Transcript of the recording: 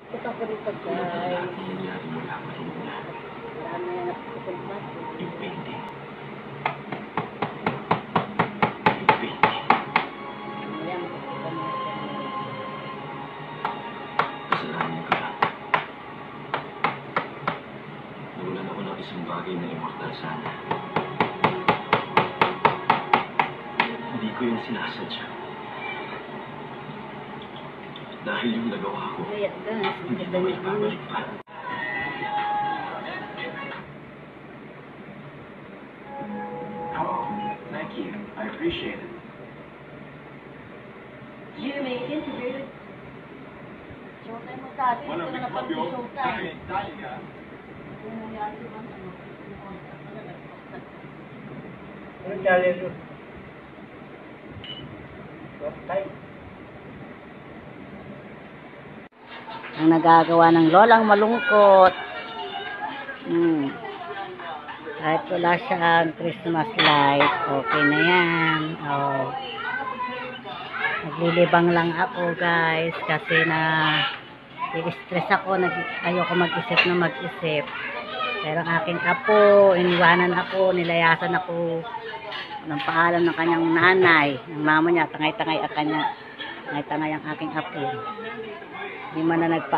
Punta ko rito, guys. Marami na napupunta. Yung painting. Ayan, Kasalanan ko lang. Nawalan ako ng isang bagay na immortal sana. Hindi ko yung sinasadya. Dahil yung nagawa ko, kaya guys, hindi na may babalik pa. Oh, thank you. I appreciate it. Jimmy, integrated. Showtime mo dati. Ito na napag-showtime. Ano nangyari naman? Ano challenge yun? Showtime. Ang nagagawa ng lolang malungkot. Kahit wala siyang Christmas light, okay na yan. Oh. Naglilibang lang ako, guys, kasi i-stress ako, ayoko mag-isip na mag-isip. Pero ang aking apo, iniwanan ako, nilayasan ako ng paalam ng kanyang nanay, ng mama niya, tangay-tangay ang aking apo. Hindi man na nagpa